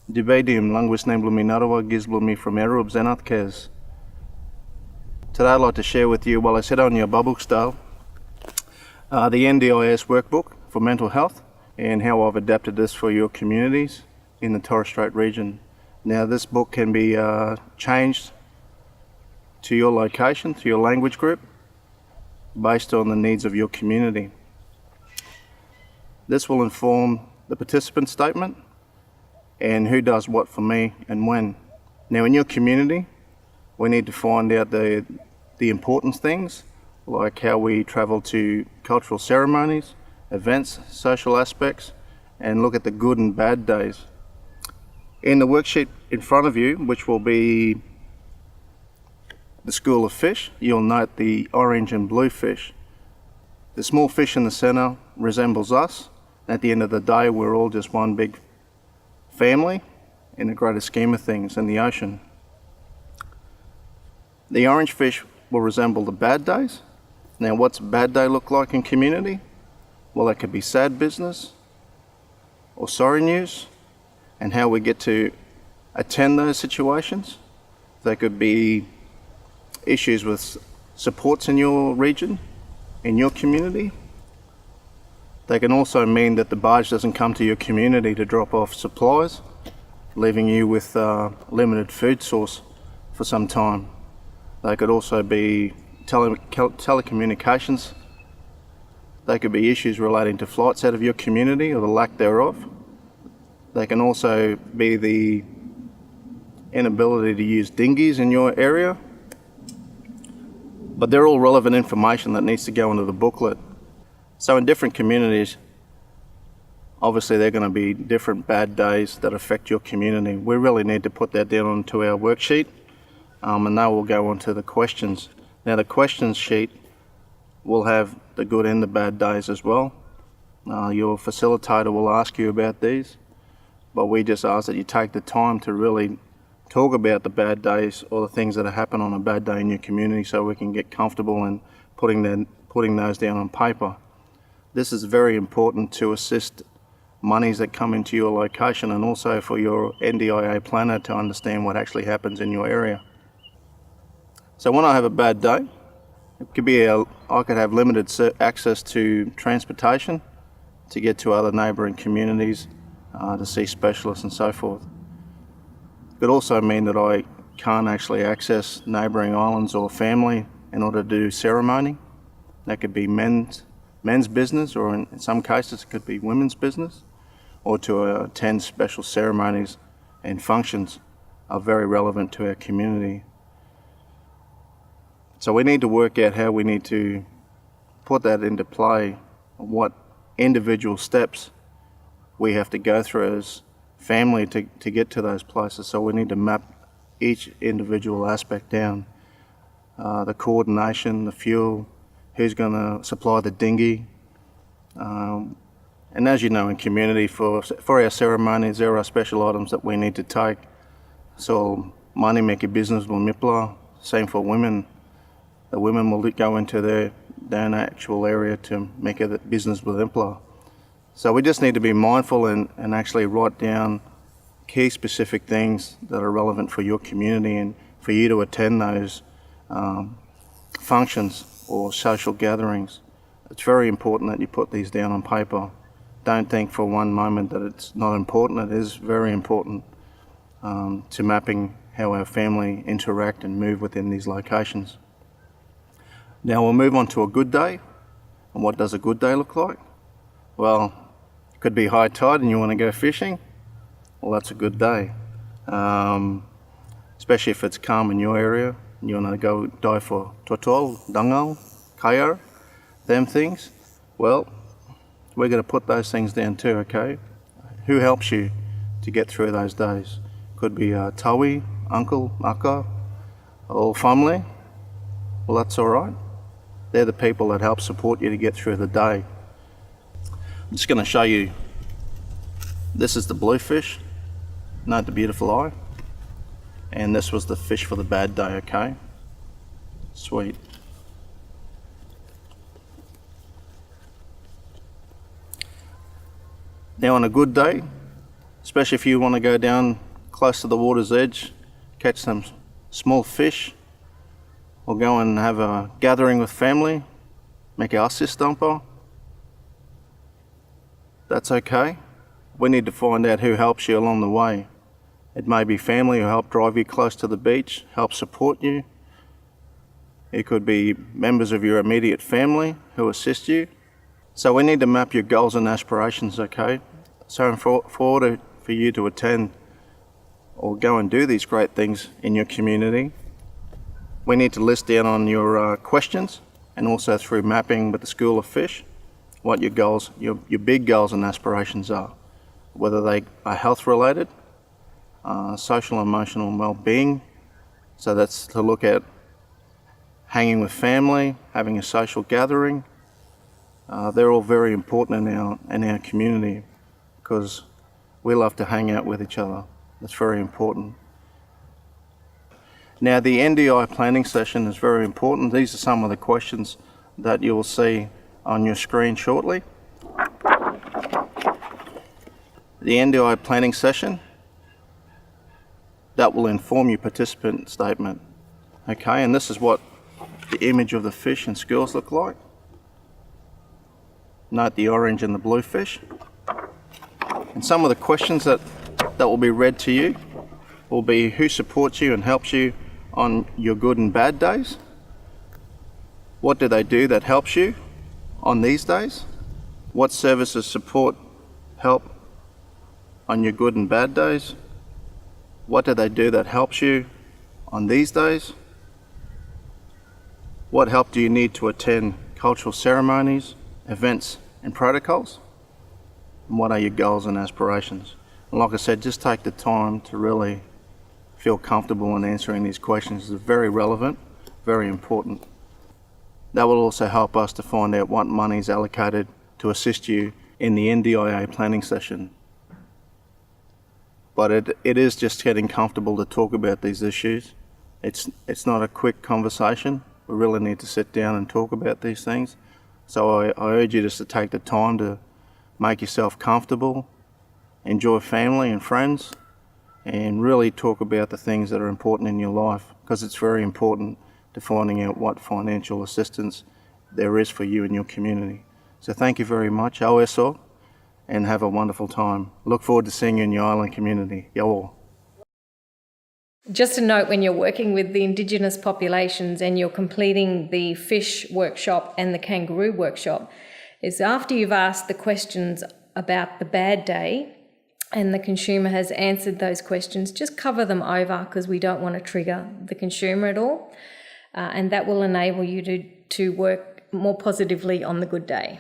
Debadium languis nembluminarwa gizblumi from Erub Zenatkes. Today I'd like to share with you, while I sit on your bubble style, the NDIS workbook for mental health and how I've adapted this for your communities in the Torres Strait region. Now this book can be changed to your location, to your language group, based on the needs of your community. This will inform the participant statement and who does what for me and when. Now in your community, we need to find out the important things, like how we travel to cultural ceremonies, events, social aspects, and look at the good and bad days. In the worksheet in front of you, which will be the school of fish, you'll note the orange and blue fish. The small fish in the center resembles us. At the end of the day, we're all just one big family in the greater scheme of things in the ocean. The orange fish will resemble the bad days. Now what's a bad day look like in community? Well, it could be sad business or sorry news, and how we get to attend those situations. They could be issues with supports in your region, in your community. They can also mean that the barge doesn't come to your community to drop off supplies, leaving you with limited food source for some time. They could also be telecommunications. They could be issues relating to flights out of your community or the lack thereof. They can also be the inability to use dinghies in your area. But they're all relevant information that needs to go into the booklet. So in different communities, obviously there are going to be different bad days that affect your community. We really need to put that down onto our worksheet, and now we'll go on to the questions. Now the questions sheet will have the good and the bad days as well. Your facilitator will ask you about these, but we just ask that you take the time to really talk about the bad days or the things that happen on a bad day in your community, so we can get comfortable in putting those down on paper. This is very important to assist monies that come into your location, and also for your NDIA planner to understand what actually happens in your area. So when I have a bad day, it could be I could have limited access to transportation to get to other neighbouring communities, to see specialists and so forth. It could also mean that I can't actually access neighbouring islands or family in order to do ceremony. That could be men's business, or in some cases it could be women's business, or to attend special ceremonies and functions are very relevant to our community. So we need to work out how we need to put that into play, what individual steps we have to go through as family to get to those places. So we need to map each individual aspect down. The coordination, the fuel, who's going to supply the dinghy. And as you know, in community, for our ceremonies, there are special items that we need to take. So money make a business will mipla. Same for women. The women will go into their actual area to make a business with impla. So we just need to be mindful and actually write down key specific things that are relevant for your community and for you to attend those functions or social gatherings. It's very important that you put these down on paper. Don't think for one moment that it's not important. It is very important to mapping how our family interact and move within these locations. Now we'll move on to a good day. And what does a good day look like? Well, it could be high tide and you want to go fishing. Well, that's a good day. Especially if it's calm in your area. You want to go dive for totol, dangal, kayar, them things. Well, we're going to put those things down too, okay? Who helps you to get through those days? Could be tawi, uncle, aka, or family. Well, that's all right. They're the people that help support you to get through the day. I'm just going to show you. This is the bluefish. Note the beautiful eye. And this was the fish for the bad day, okay? Sweet. Now on a good day, especially if you want to go down close to the water's edge, catch some small fish, or go and have a gathering with family, make a assist dumper. That's okay. We need to find out who helps you along the way. It may be family who help drive you close to the beach, help support you. It could be members of your immediate family who assist you. So we need to map your goals and aspirations, okay? So for order for you to attend or go and do these great things in your community, we need to list down on your questions, and also through mapping with the School of Fish, what your goals, your big goals and aspirations are, whether they are health related, social and emotional well-being. So that's to look at hanging with family, having a social gathering. They're all very important in our community because we love to hang out with each other. That's very important. Now the NDI planning session is very important. These are some of the questions that you will see on your screen shortly. The NDI planning session, that will inform your participant statement. Okay, and this is what the image of the fish and schools look like. Note the orange and the blue fish. And some of the questions that will be read to you will be who supports you and helps you on your good and bad days? What do they do that helps you on these days? What services support, help on your good and bad days? What do they do that helps you on these days? What help do you need to attend cultural ceremonies, events and protocols? And what are your goals and aspirations? And like I said, just take the time to really feel comfortable in answering these questions. They're very relevant, very important. That will also help us to find out what money is allocated to assist you in the NDIA planning session. But it is just getting comfortable to talk about these issues. It's not a quick conversation. We really need to sit down and talk about these things. So I urge you just to take the time to make yourself comfortable, enjoy family and friends, and really talk about the things that are important in your life, because it's very important to finding out what financial assistance there is for you in your community. So thank you very much, OSO, and have a wonderful time. Look forward to seeing you in your island community. Yo. Just a note, when you're working with the Indigenous populations and you're completing the fish workshop and the kangaroo workshop, is after you've asked the questions about the bad day and the consumer has answered those questions, just cover them over, because we don't want to trigger the consumer at all. And that will enable you to work more positively on the good day.